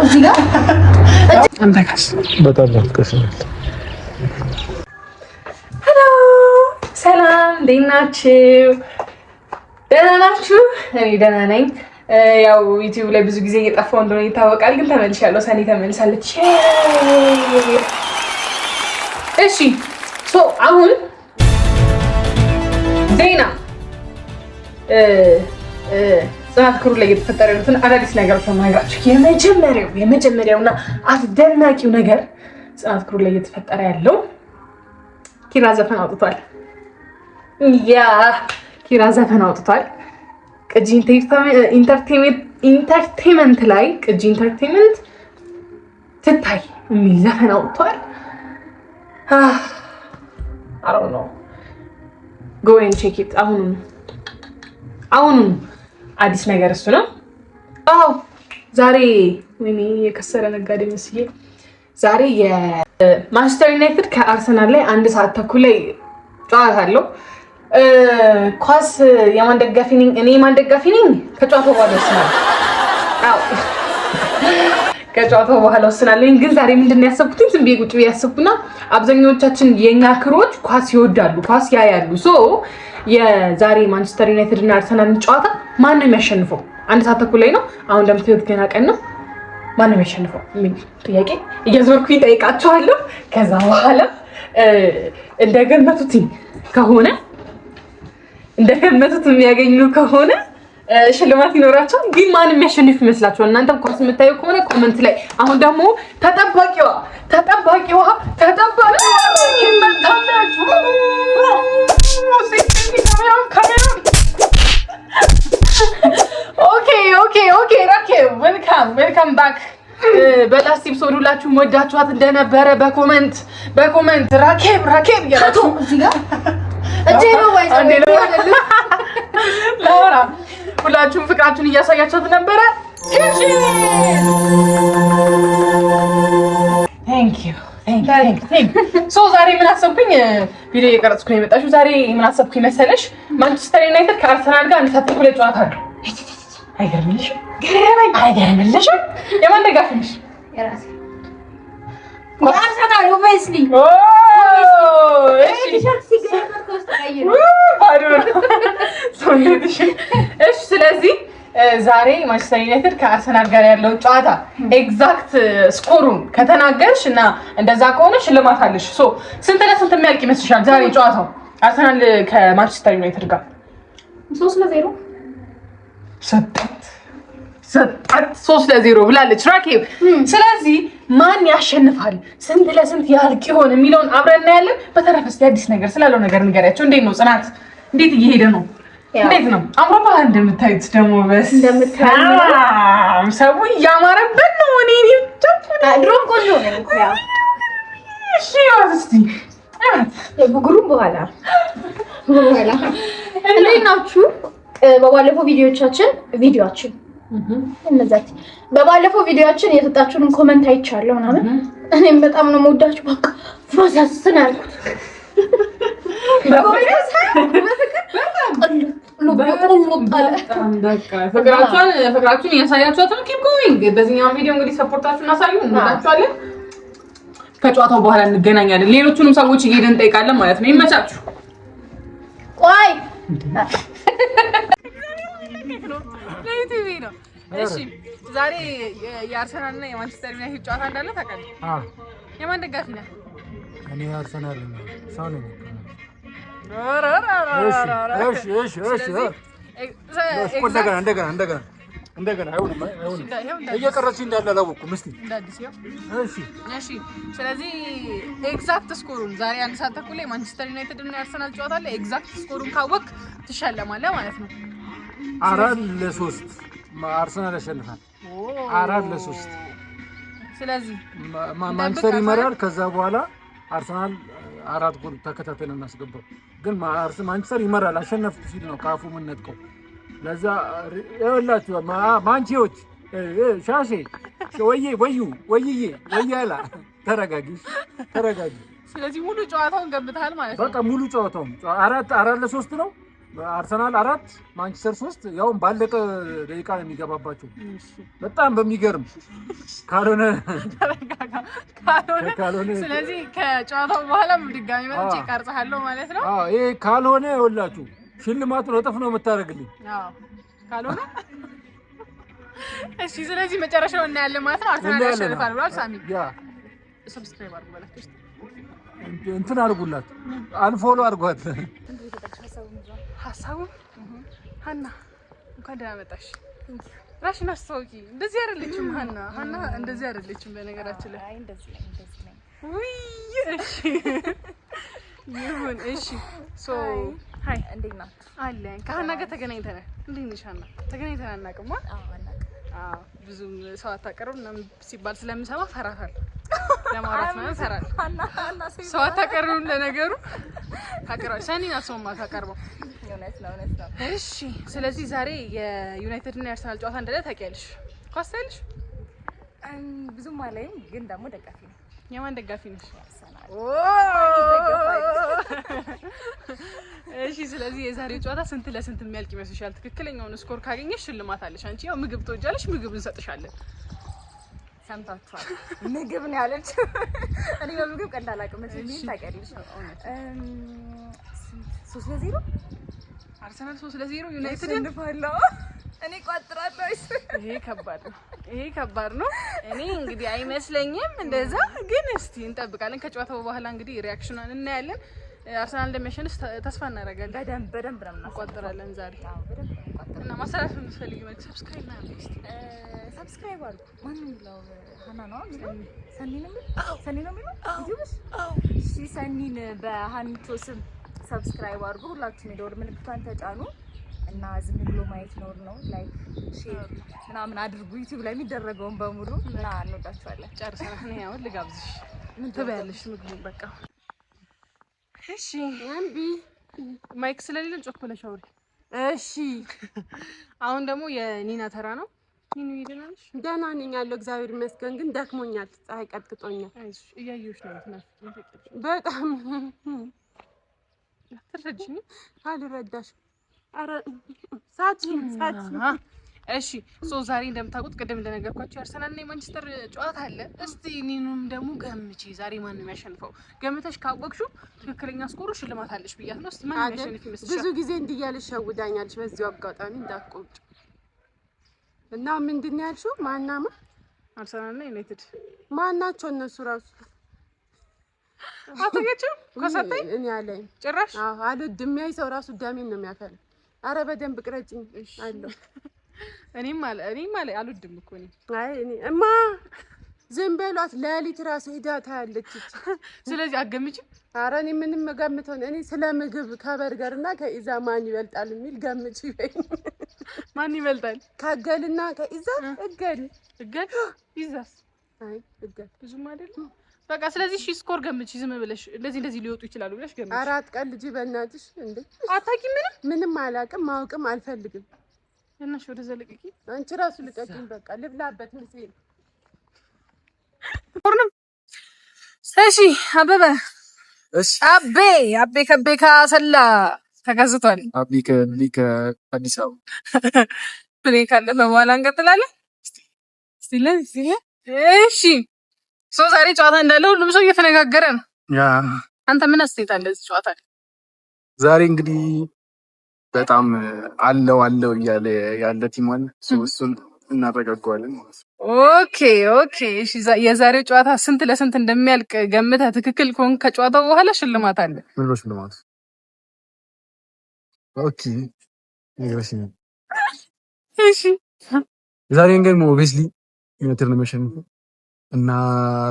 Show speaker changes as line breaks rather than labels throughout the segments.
እዚህ ጋር
አንተካስ
በጣም አትከስም።
ሄሎ ሰላም፣ እንዴት ናችሁ? ደህና ናችሁ? እኔ ደህና ነኝ። ያው ዩቲዩብ ላይ ብዙ ጊዜ እየጠፋው እንደሆነ ይታወቃል፣ ግን ተመልሻለሁ። ሰኔ ተመልሳለች። እሺ አሁን ዜና ጽናት ክሩ ላይ እየተፈጠረ ያሉትን አዳዲስ ነገሮች ነው የማነግራችሁ። የመጀመሪያውና አስደናቂው ነገር ጽናት ክሩ ላይ እየተፈጠረ ያለው ኪራ ዘፈን አውጥቷል። ኪራ ዘፈን አውጥቷል። ቅጂ ኢንተርቴንመንት ላይ ቅጂ ኢንተርቴንመንት ትታይ የሚል ዘፈን አውጥቷል። I don't know. Go and check it. አሁኑ አዲስ ነገር እሱ ነው። ዛሬ ወይኔ የከሰረ ነጋዴ መስዬ ዛሬ የማንቸስተር ዩናይትድ ከአርሰናል ላይ 1 ሰዓት ተኩል ላይ ጨዋታ አለው። ኳስ የማን ደጋፊ ነኝ? እኔ የማን ደጋፊ ነኝ? ከጨዋታው በኋላ ወስናለሁ። ከጨዋታው በኋላ ወስናለሁ። ግን ዛሬ ምንድነው ያሰብኩት? ዝም ብዬ ቁጭ ብዬ ያሰብኩና አብዛኞቻችን የኛ ክሮች ኳስ ይወዳሉ፣ ኳስ ያያሉ። የዛሬ ማንቸስተር ዩናይትድ እና አርሰናል ጨዋታ ማን ነው የሚያሸንፈው? 1 ሰዓት ተኩል ላይ ነው። አሁን እንደምትሉት ገና ቀን ነው። ማን ነው የሚያሸንፈው የሚል ጥያቄ እየዞርኩኝ እጠይቃቸዋለሁ። ከዛ በኋላ እንደገመቱት የሚያገኙ ከሆነ ሽልማት ይኖራቸዋል። ግን ማን የሚያሸንፍ ይመስላችኋል? እናንተም ኳስ የምታዩ ከሆነ ኮመንት ላይ። አሁን ደግሞ ተጠባቂዋ ኦኬ ዌልካም ባክ። በላስት ኤፒሶድ ሁላችሁም ወዳችኋት እንደነበረ በኮመንት ራኬብ እያላችሁ ሁላችሁም ፍቅራችሁን እያሳያችሁት ነበረ። ዛሬ ምን አሰብኩኝ? ቪዲዮ እየቀረጽኩ ነው የመጣሽው። ዛሬ ምን አሰብኩኝ መሰለሽ? ማንቸስተር ዩናይትድ ከአርሰናል ጋር 1 ሰዓት ተኩል ጨዋታ አለው። አይገርምልሽም? የማን ደጋፊ ነሽ?
የራሴ አርሰናል ኦብቪየስሊ።
ስለዚህ ዛሬ ማንቸስተር ዩናይትድ ከአርሰናል ጋር ያለው ጨዋታ ኤግዛክት ስኮሩን ከተናገርሽ እና እንደዛ ከሆነ ሽልማት አለሽ። ስንት ለስንት የሚያልቅ ይመስልሻል ዛሬ ጨዋታው አርሰናል ከማንቸስተር ዩናይትድ ጋር?
3-0
ሰጣት 3-0 ብላለች ራኬብ። ስለዚህ ማን ያሸንፋል፣ ስንት ለስንት ያልቅ ይሆን የሚለውን አብረን እናያለን። በተረፈ እስኪ አዲስ ነገር ስላለው ነገር ንገሪያቸው። እንዴት ነው ጽናት? እንዴት እየሄደ ነው? እንዴት ነው? አምሮባ እንደምታዩት ደግሞ ሰው እያማረበት ነው። እኔ
ድሮም ቆንጆ ነው እኮ ያው።
እሺ እስቲ
የቡግሩም በኋላ እንዴት ናችሁ? በባለፈው ቪዲዮአችን በባለፈው ቪዲዮአችን የሰጣችሁን ኮሜንት አይቻለሁ ምናምን። እኔም በጣም ነው የምወዳችሁ። በቃ ፋሳስን አልኩት።
ፍቅራችሁን እያሳያችኋት ነው። ኪፕ ጎይንግ። በዚህኛው ቪዲዮ እንግዲህ ሰፖርታችሁን እናሳዩ። እንወዳችኋለን። ከጨዋታው በኋላ እንገናኛለን። ሌሎቹንም ሰዎች እየሄድን እንጠይቃለን ማለት ነው። ይመቻችሁ።
ቆይ
ለዩቲዩብ ነው። እሺ ዛሬ የአርሰናል እና የማንቸስተር ዩናይትድ ጨዋታ እንዳለ ታውቃለህ? የማን ደጋፊ ነህ?
እኔ አርሰናል ነኝ። ሰው ነኝ። እንደገና አይሆንም። እየቀረችኝ እንዳለ አላወኩም። እስኪ
እሺ ስለዚህ ኤግዛክት ስኮሩን ዛሬ 1 ሰዓት ተኩል ላይ ማንቸስተር ዩናይትድ እና የአርሰናል ጨዋታ አለ። ኤግዛክት ስኮሩን ካወቅ ትሸለማለህ ማለት ነው።
4-3 አርሰናል ያሸንፋል። 4-3
ስለዚህ
ማንቸስተር ይመራል። ከዛ በኋላ አርሰናል 4 ጎል ተከታተለ እናስገባው። ግን ማንቸስተር ይመራል። አሸነፍኩ ሲል ነው ካፉ ምን ነጥቀው። ለዛ ይኸውላችሁ ማንቺዎች ሻሼ ወይዬ ተረጋጊ።
ስለዚህ ሙሉ ጨዋታውን ገምተሃል ማለት ነው።
በቃ ሙሉ ጨዋታውን 4-3 ነው። አርሰናል 4 ማንቸስተር 3 ያው ባለቀ ደቂቃ ነው የሚገባባቸው። በጣም በሚገርም ካልሆነ
ስለዚህ ከጨዋታው በኋላ ድጋሚ መጥቼ ቀርጻለሁ ማለት ነው።
ይሄ ካልሆነ ይኸውላችሁ ሽልማቱን እጥፍ ነው የምታደርግልኝ።
ካልሆነ እሺ፣ ስለዚህ መጨረሻው እናያለን ማለት ነው። አርሰናል ያሸንፋል ብሏል ሳሚ። ሰብስክራይብ አድርጉ በላችሁ፣
እንትን አድርጉላት፣ አንፎሎ አድርጓት።
ሀሳቡ ሀና እንኳን ደህና መጣሽ። ራሽን አስተዋውቂ። እንደዚህ አይደለችም ሀና እንደዚህ አይደለችም። በነገራችን ላይ እንደዚህ ነው። ውይ እሺ ይሁን እሺ። ሶ ሃይ እንዴት ናችሁ? አለን ከሀና ጋር ተገናኝተናል። እንዴት ነሽ ሀና? ተገናኝተን አናውቅም። ብዙም ሰው አታቀርብ ምናምን ሲባል ስለምሰማ ፈራታለሁ። ለማውራት ነው ፈራል። ሰው አታቀርብም። ለነገሩ ታቀርባለች። ሰኒን አስማማ ታቀርበው። እውነት ነው። እሺ ስለዚህ ዛሬ የዩናይትድ እና የአርሰናል ጨዋታ እንደለ ታውቂያለሽ? ኳስ ታያለሽ?
ብዙም አላይም፣ ግን ደግሞ ደጋፊ ነኝ።
የማን ደጋፊ ነሽ? እሺ ስለዚህ የዛሬው ጨዋታ ስንት ለስንት የሚያልቅ ይመስልሻል? ትክክለኛውን ስኮር ካገኘሽ ሽልማት አለሽ። አንቺ ያው ምግብ ትወጃለሽ፣ ምግብ እንሰጥሻለን።
ሰምታችኋል። ምግብ ነው ያለች። እኔ በምግብ ቀልድ አላውቅም። እዚህ ታውቂያለሽ። 3-0
አርሰናል 3-0 ዩናይትድ
እንፋለው። እኔ ቋጥራለሁ።
ይሄ ከባድ ነው። እኔ እንግዲህ አይመስለኝም እንደዛ፣ ግን እስቲ እንጠብቃለን። ከጨዋታው በኋላ እንግዲህ ሪአክሽኑን እናያለን። አርሰናል እንደሚያሸንፍ ተስፋ እናደርጋለን።
በደንብ ነው
እናቋጥራለን ዛሬ። እና ማሰራት የምትፈልጊው ማለት ሰብስክራይብ ነው ያለው።
ሰብስክራይብ አድርጉ። ማን ነው ሀና ነው የሚለው? ሰኒ ነው የሚለው ዩቲዩብስ? እሺ ሰኒን በሀኒቾ ስም ሰብስክራይብ አድርጉ። ሁላችሁም የደወል ምልክቷን ተጫኑ እና ዝም ብሎ ማየት ነው። ላይክ ሼር ምናምን አድርጉ። ዩቲዩብ ላይ የሚደረገውን በሙሉ እና እንወዳችኋለን።
ጨርሰናል። እኔ አሁን ልጋብዝሽ። ምን ትበያለሽ? ምግቡን በቃ እሺ። አንቢ ማይክ ስለሌለን ጮክ ብለሽ አውሪ። እሺ አሁን ደግሞ የኒና ተራ ነው። ኒኑ ይደናልሽ?
ደህና ነኝ ያለው እግዚአብሔር ይመስገን፣ ግን ደክሞኛል። ፀሐይ ቀጥቅጦኛል።
አይዞሽ እያየሁሽ ነው።
በጣም
ትረጅኝ
አልረዳሽም። ኧረ ሳቺ
እሺ ዛሬ እንደምታውቁት ቅድም እንደነገርኳችሁ የአርሰናል እና የማንቸስተር ጨዋታ አለ። እስቲ ኒኑም ደግሞ ገምቼ ዛሬ ማን ነው የሚያሸንፈው? ገምተሽ ካወቅሽው ትክክለኛ ስኮሩ ሽልማት አለሽ ብያት ነው። እስቲ ማን የሚያሸንፍ ይመስልሻል?
ብዙ ጊዜ እንዲያልሽ ሸውዳኛለሽ። በዚሁ አጋጣሚ እንዳትቆጭ እና ምንድን ነው ያልሽው? ማናማ
አርሰናል እና ዩናይትድ
ማናቸው እነሱ? ራሱ
አትገጭም ከሰጠኝ
እኔ አለኝ
ጭራሽ
አልወድም። የሚያይ ሰው ራሱ ደሜን ነው የሚያፈል። አረ በደንብ ቅረጭኝ አለው።
እኔም አልወድም እኮ እኔ።
አይ እማ ዝም በሏት። ለሊት ራሱ ሂዳ ታያለች።
ስለዚህ አትገምጪም?
ኧረ እኔ ምንም ገምተው እኔ ስለ ምግብ ከበርገር እና ከኢዛ ማን ይበልጣል የሚል ገምጪ በይ።
ማን ይበልጣል?
ከገልና ከኢዛ እገል
ኢዛስ?
አይ እገል
ብዙም አይደል። በቃ ስለዚህ እሺ ስኮር ገምጪ። ዝም ብለሽ እንደዚህ ሊወጡ ይችላሉ ብለሽ ገምጪ።
4 ቀን ልጅ በእናትሽ እንዴ!
አታውቂም?
ምንም አላውቅም፣ ማወቅም አልፈልግም።
እናሽ ወደ ዘለቅቂ
አንቺ ራሱ ልቀቂኝ። በቃ ልብላበት ምን ሲል
ሆርንም እሺ አበበ እሺ አቤ ከቤካ ሰላ ተከስቷል።
አቤ ከአዲስ አበባ
ብሬክ አለ። በኋላ እንቀጥላለን። እሺ ዛሬ ጨዋታ እንዳለ ሁሉም ሰው እየተነጋገረ ነው። አንተ ምን አስተያየት አለ እዚህ ጨዋታ?
ዛሬ እንግዲህ በጣም አለው እያለ ያለ ቲም አለ። እሱን እናረጋጋዋለን ማለት ነው።
ኦኬ እሺ። የዛሬው ጨዋታ ስንት ለስንት እንደሚያልቅ ገምተህ ትክክል ከሆንክ ከጨዋታው በኋላ ሽልማት አለ።
ምን ነው ሽልማት? ኦኬ
እሺ።
ዛሬ እንግዲህ ኦብቪስሊ ዩናይትድ ነው የሚያሸንፈው እና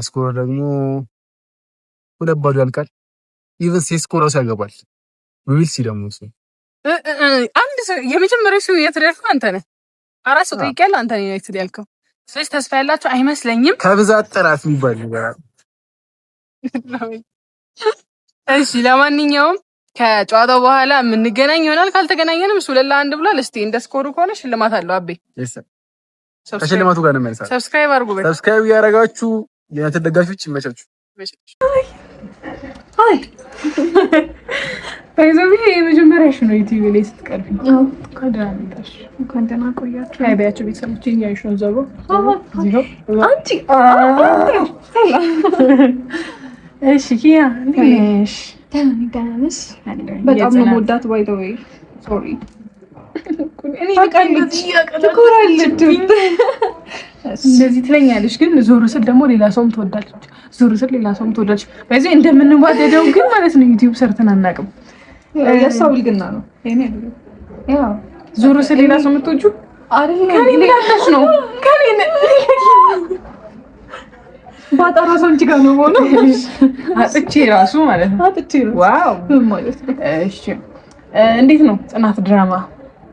ስኮር ደግሞ 2-0 ያልቃል። ኢቭን ሲስኮር ራሱ ያገባል። ዊል ሲ ደግሞ
አንድ ሰው የመጀመሪያው ሰው ዩናይትድ ያልከው አንተ ነህ። 4 ሰው ጠይቄያለሁ፣ አንተ ነህ ዩናይትድ ያልከው። ስለዚህ ተስፋ ያላችሁ አይመስለኝም።
ከብዛት ጥራት የሚባል ነገር አለ።
እሺ ለማንኛውም ከጨዋታው በኋላ የምንገናኝ ይሆናል። ካልተገናኘንም 2-1 ብሏል። እስቲ እንደ ስኮሩ ከሆነ ሽልማት አለው። አቤ
ከሽልማቱ ጋር ነው መልሳ።
ሰብስክራይብ አድርጉ።
ሰብስክራይብ ያደረጋችሁ የዩናይትድ ደጋፊዎች ይመቻችሁ።
ታይዘው ይሄ የመጀመሪያሽ ነው ዩቲዩብ ላይ ስትቀርቢ?
አዎ
ካዳንታሽ
እንኳን ደህና ቆያችሁ።
አይባያችሁ ቤተሰቦቼ እያይሽ ነው ዘቦ
አንቺ
እሺ ኪያ ነሽ?
ደህና ነሽ? በጣም ነው የምወዳት ባይ ዘ ዌይ ሶሪ
እኔ ታውቃለች ትኮራለች እንደዚህ ትለኛለች፣ ግን ዞር ስል ደግሞ ሌላ ሰውም ትወዳለች፣ ዞር ስል ሌላ ሰውም ትወዳለች። በዚህ እንደምንዋደደው ግን ማለት ነው ዩቲዩብ ሰርተን አናውቅም።
የእሷ ብልግና ነው የኔ አይደለም። ያው
ዞር ስል ሌላ ሰው የምትወጂው
አይደለም
ከኔ ላታሽ ነው ከኔ ባጣራ ሰው እንጂ ጋር ነው ሆኖ አጥቼ ራሱ ማለት ነው
አጥቼ ነው
ዋው
ማለት ነው።
እሺ እንዴት ነው ጽናት ድራማ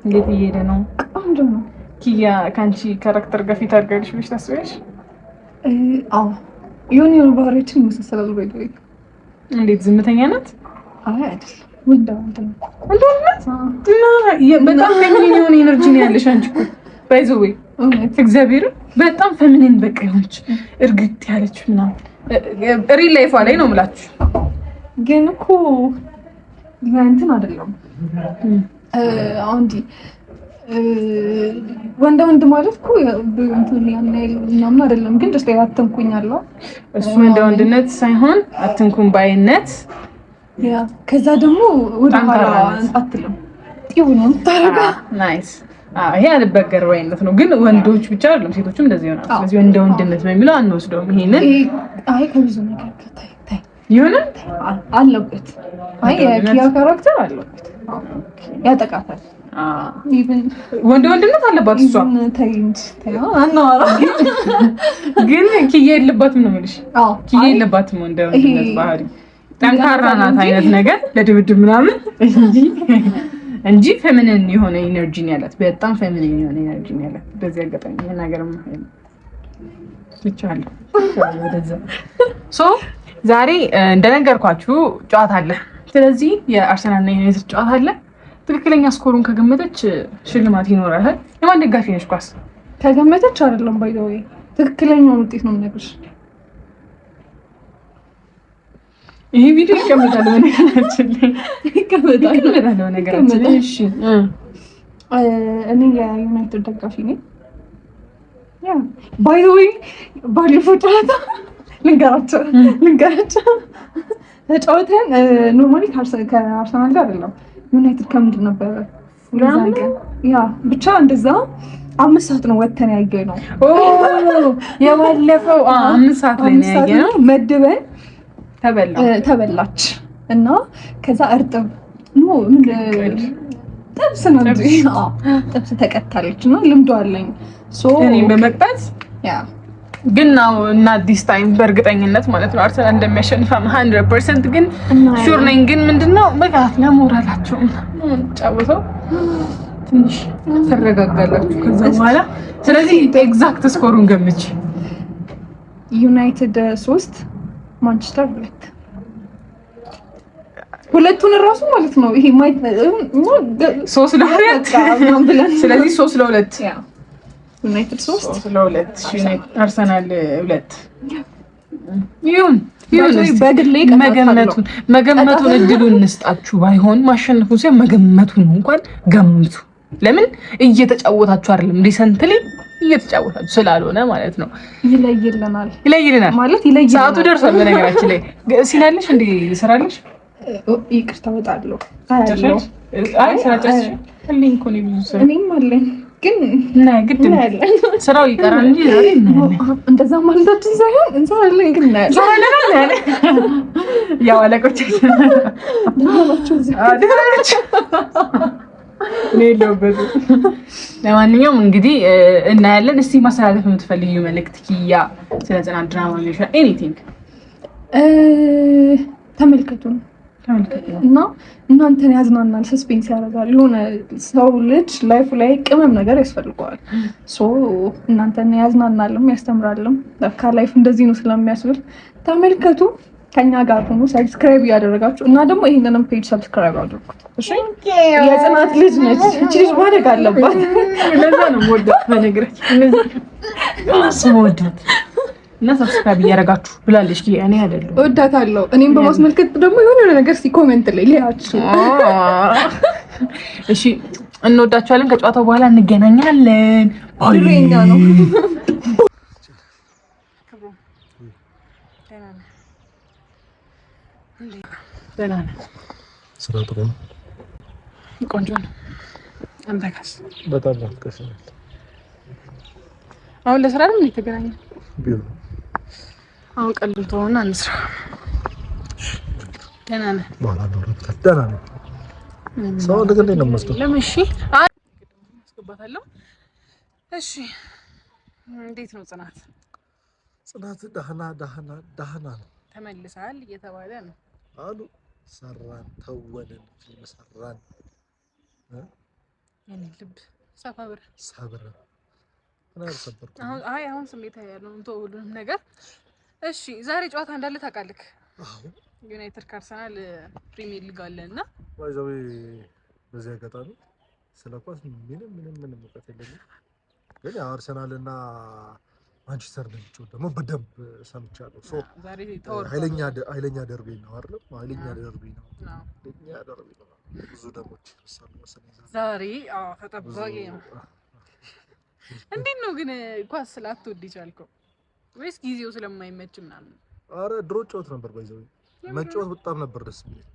እንዴት እየሄደ ነው?
ቆንጆ ነው።
ኪያ ካንቺ ካራክተር ጋር ፊት አድርጋለሽ ብለሽ ታስቢያለሽ?
አዎ የሆነ ባህሪያችን ይመሳሰላል። ባይ ዘ ዌይ
እንዴት ዝምተኛ ናት?
አይ አይደል ወንድ ነው
በጣም ፌሚኒን የሆነ ኤነርጂ ነው ያለሽ አንቺ እኮ ባይ ዘ ዌይ እግዚአብሔር በጣም ፌሚኒን በቃ የሆነች እርግጥ ያለች ምናምን ሪል ላይፏ ላይ ነው የምላችሁ።
ግን እኮ እንትን አይደለም አንዲ ወንድ ማለት እኮ እንትን ያን ምናምን አይደለም። ግን ደስ ያተንኩኝ አለው
እሱ ወንድነት ሳይሆን አትንኩኝ ባይነት።
ያ ከዛ ደግሞ ወደ ኋላ አትልም ጢው ነው ታረጋ
ናይስ። ይሄ አልበገር ባይነት ነው። ግን ወንዶች ብቻ አይደለም ሴቶችም እንደዚህ ይሆናል። ስለዚህ ወንድነት በሚለው አንወስደውም። ይሄንን
አይ ከብዙ ነገር ታይ
ይሆነ
አለበት። አይ የኪያ ካራክተር አለበት ያጠቃታል። ኢቭን
ወንድነት አለባት እሷ
ታይንት አናወራ
ግን ኪያ የለባትም ነው የምልሽ። ኪያ የለባትም ወንድነት ባህሪ ጠንካራ ናት አይነት ነገር ለድብድብ ምናምን እንጂ ፌሚኒን የሆነ ኢነርጂ ነው ያላት። በጣም ፌሚኒን የሆነ ኢነርጂ ነው ያላት። በዚህ አጋጣሚ ነገርም ይቻላል ወደዛ ዛሬ እንደነገርኳችሁ ጨዋታ አለ። ስለዚህ የአርሰናል እና ዩናይትድ ጨዋታ አለ። ትክክለኛ ስኮሩን ከገመተች ሽልማት ይኖራል። የማን ደጋፊ ነሽ? ኳስ
ከገመተች አይደለም ባይ ዘ ዌይ ትክክለኛውን ውጤት ነው የምነግርሽ።
ይሄ ቪዲዮ ይቀመጣል በነገራችን ላይ ይቀመጣል በነገራችን ላይ። እሺ
እኔ የዩናይትድ ደጋፊ ነኝ። ያ ባይ ዘ ዌይ ባለፈው ጨዋታ ልንገራቸው ተጫውተን ኖርማሊ ከአርሰናል ጋር አይደለም ዩናይትድ ከምንድን ነበረ ያ ብቻ እንደዛ 5 ሰዓት ነው ወተን ያየነው።
የባለፈው 5 ሰዓት ላይ ነው ያየነው።
መድበን ተበላች እና ከዛ እርጥብ ምን ጥብስ ነው እንጂ ጥብስ ተቀጣለች እና ልምዶ አለኝ
እኔም በመቅጣት
ያ
ግን ነው እና ዲስ ታይም በእርግጠኝነት ማለት ነው አርሰናል እንደሚያሸንፍ 100% ግን ሹር ነኝ። ግን ምንድነው በቃ ለሞራላችሁ ጫወተው ትንሽ ተረጋጋላችሁ ከዛ በኋላ። ስለዚህ ኤግዛክት ስኮሩን ገምቼ
ዩናይትድ 3 ማንቸስተር 2 ሁለቱን ራሱ ማለት ነው ይሄ ማይት
3-2 ስለዚህ 3-2
ዩናይትድ
3-2 አርሰናል 2 ይሁን መገመቱን እድሉን እንስጣችሁ። ባይሆን ማሸነፉን ሳይሆን መገመቱን እንኳን ገምቱ። ለምን እየተጫወታችሁ አይደለም፣ ሪሰንትሊ እየተጫወታችሁ ስላልሆነ ማለት ነው።
ይለይልናል
ማለት ሰዓቱ ደርሷል። በነገራችን ላይ ሲናለሽ እንዴ ይሰራልሽ
ይቅርታ እወጣለሁ።
አይ ሰራጨሽ ልኝ እኮ ነው ብዙ ሰው
እኔም አለኝ ግን
ግድ ስራው ይቀራል እንጂ
እንደዛ ማለታችን ሳይሆን እንሰራለን ግን
ያው አለቆቻችን ለማንኛውም እንግዲህ እናያለን። እስቲ ማስተላለፍ የምትፈልጊው መልእክት ኪያ ስለ ጽናት ድራማ ሊሆን ኤኒቲንግ
ተመልከቱ እና እናንተን ያዝናናል፣ ሰስፔንስ ያደርጋል። የሆነ ሰው ልጅ ላይፉ ላይ ቅመም ነገር ያስፈልገዋል። እናንተን ያዝናናልም ያስተምራልም። ለካ ላይፍ እንደዚህ ነው ስለሚያስብል ተመልከቱ። ከኛ ጋር ሆኖ ሰብስክራይብ ያደረጋችሁ እና ደግሞ ይሄንንም ፔጅ ሰብስክራይብ አድርጉት። እሺ የጽናት ልጅ ነች እቺ ልጅ ማደግ አለባት።
ለዛ ነው ወደት በነገራችን እነዚህ ወደት እና ሰብስክራይብ እያደረጋችሁ ብላለች። እኔ አይደለም
እወዳታለሁ። እኔም በማስመልከት ደግሞ የሆነ ነገር ኮሜንት ላይ ሊያችሁ።
እሺ እንወዳችኋለን። ከጨዋታው በኋላ እንገናኛለን።
ባይኛ ነው።
ደህና ነህ?
ስራ ጥሩ ነው።
ቆንጆ ነው። አንተ ጋርስ?
በጣም አልከሰናል።
አሁን ለስራ አይደል እንዴ ተገናኘን?
ቢሮ
አሁን ቀልድቶና እንስራ። ደህና ነህ?
ደህና ነኝ። ሰው እንደገና ነው መስጠት።
ለምን? እሺ አስገባታለሁ። እሺ እንዴት ነው ጽናት?
ጽናት ደህና ነው።
ተመልሰሃል እየተባለ ነው
አሉ። ሰራን ተወንን፣ ፊልም ሰራን።
የኔ ልብ ሰብር አሁን ስሜት ያለው እንትን ሁሉንም ነገር። እሺ ዛሬ ጨዋታ እንዳለ ታውቃለህ?
አዎ
ዩናይትድ ከአርሰናል ፕሪሚየር ሊግ አለና
ባይዘው በዚህ አጋጣሚ ስለ ኳስ ምንም እውቀት የለኝም፣ ግን አርሰናልና ማንቸስተር ነው ደግሞ በደንብ ሰምቻለሁ። ሶ ኃይለኛ ደርቢ ነው አይደል? ኃይለኛ ደርቢ ነው። ብዙ ደሞች
ዛሬ ተጠባቂ ነው። እንዴት ነው ግን ኳስ ስላትወድ ይቻልከው ወይስ ጊዜው ስለማይመች ምናምን?
አረ ድሮ ጨዋታ ነበር ባይዘው መጫወት በጣም ነበር ደስ የሚል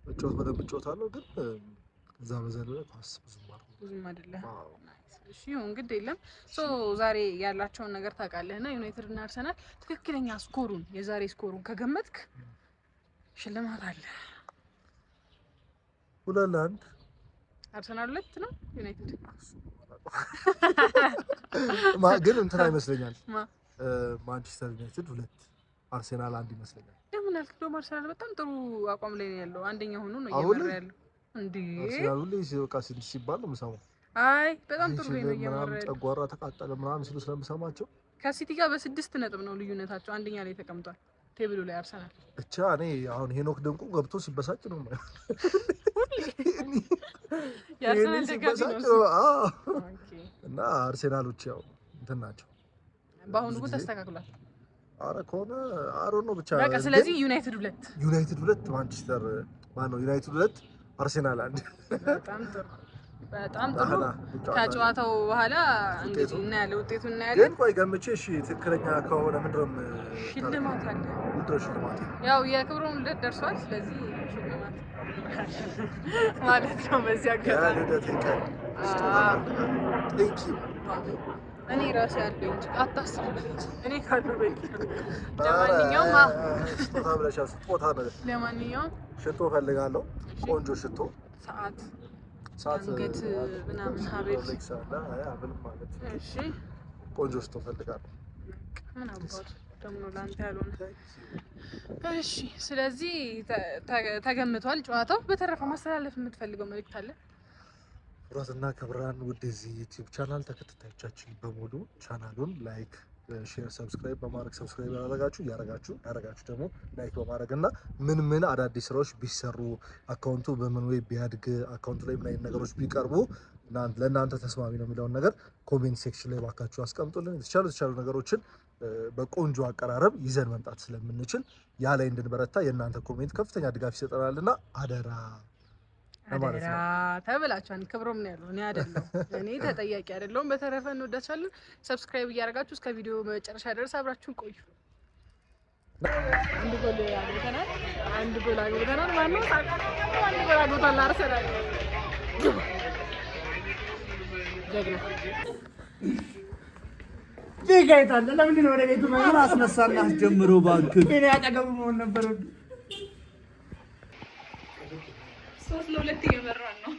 መጫወት በደንብ እጫወታለሁ፣ ግን እዛ በዘለለ ኳስ ብዙም
አይደለም። እሺ እንግዲህ የለም። ሶ ዛሬ ያላቸውን ነገር ታውቃለህና ዩናይትድ እና አርሰናል ትክክለኛ ስኮሩን የዛሬ ስኮሩን ከገመትክ ሽልማት አለ።
2-1
አርሰናል 2 ነው ዩናይትድ
ግን እንትን ይመስለኛል ማንቸስተር ዩናይትድ 2 አርሰናል 1 ይመስለኛል።
ለምን አልክ? ደግሞ አርሰናል በጣም ጥሩ አቋም ላይ ነው ያለው። አንደኛ ሆኖ ነው እየመራ ያለው። እንዴ
አርሰናል ሁሌ ሲወቃ ሲባል ነው የምሰማው።
አይ በጣም ጥሩ ነው እየመራ ያለው።
ጨጓራ ተቃጠለ ምናምን ሲሉ ስለምሰማቸው
ከሲቲ ጋር በ6 ነጥብ ነው ልዩነታቸው። አንደኛ ላይ ተቀምጧል ቴብሉ ላይ አርሰናል
ብቻ። እኔ አሁን ሄኖክ ድንቁ ገብቶ ሲበሳጭ ነው ማለት
የአርሰናል ደጋፊ ነው።
እና አርሰናሎች ያው እንትን ናቸው።
በአሁኑ ግን ተስተካክሏል።
አረ ከሆነ አሮ ነው ብቻ
በቃ። ስለዚህ ዩናይትድ
2 ማንቸስተር ማነው? ዩናይትድ 2 አርሰናል 1።
በጣም ጥሩ ከጨዋታው በኋላ እንግዲህ እናያለን፣ ውጤቱን እናያለን።
ግን ቆይ ገምቼ እሺ ትክክለኛ ከሆነ ምንድነው
ሽልማት አለ?
ምንድነው ሽልማት?
ያው የክብሩን ልደት ደርሷል። ስለዚህ ሽልማት ማለት ነው። በዚህ አጋጣሚ እኔ ራሴ ያለው እንጂ አታስብ። እኔ ካለው በቂ። ለማንኛውም
ሽቶ ፈልጋለሁ። ቆንጆ ሽቶ፣ ሰዓት
አንገት ምናምን ሀብል። እሺ
ቆንጆ ሽቶ ፈልጋለሁ።
ምን አባቱ ደግሞ ላንተ ያልሆነ። እሺ ስለዚህ ተገምቷል ጨዋታው። በተረፈ ማስተላለፍ የምትፈልገው መልእክት አለ?
ኩራትና ክብራን ውድ የዚህ ዩቲዩብ ቻናል ተከታታዮቻችን በሙሉ ቻናሉን ላይክ፣ ሼር፣ ሰብስክራይብ በማድረግ ሰብስክራይብ ያደረጋችሁ ደግሞ ላይክ በማድረግ እና ምን አዳዲስ ስራዎች ቢሰሩ አካውንቱ በምን ወይ ቢያድግ አካውንቱ ላይ ምን አይነት ነገሮች ቢቀርቡ ለእናንተ ተስማሚ ነው የሚለውን ነገር ኮሜንት ሴክሽን ላይ ባካችሁ አስቀምጡልን። የተቻሉ ነገሮችን በቆንጆ አቀራረብ ይዘን መምጣት ስለምንችል ያ ላይ እንድንበረታ የእናንተ ኮሜንት ከፍተኛ ድጋፍ ይሰጠናልና አደራ
ተብላችኋል። ክብሮም ነው ያለው፣ እኔ አይደለሁም። እኔ ተጠያቂ አይደለሁም። በተረፈ እንወዳችኋለን። ሰብስክራይብ እያደረጋችሁ እስከ ቪዲዮ መጨረሻ ድረስ አብራችሁን ቆዩ። አንድ ጎል አግብተናል። ማነው? አንድ ጎል አግብቷል አርሰናል። ጀግና
ቢጋይታለ ለምን ነው ወደ ቤቱ ማን አስነሳና አስጀምሮ ባንክ እኔ አጠገብ መሆን ነበር።
3-2 እየመራን ነው።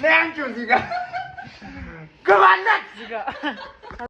ለአንቺ እዚህ ጋር ግባለት እዚህ ጋር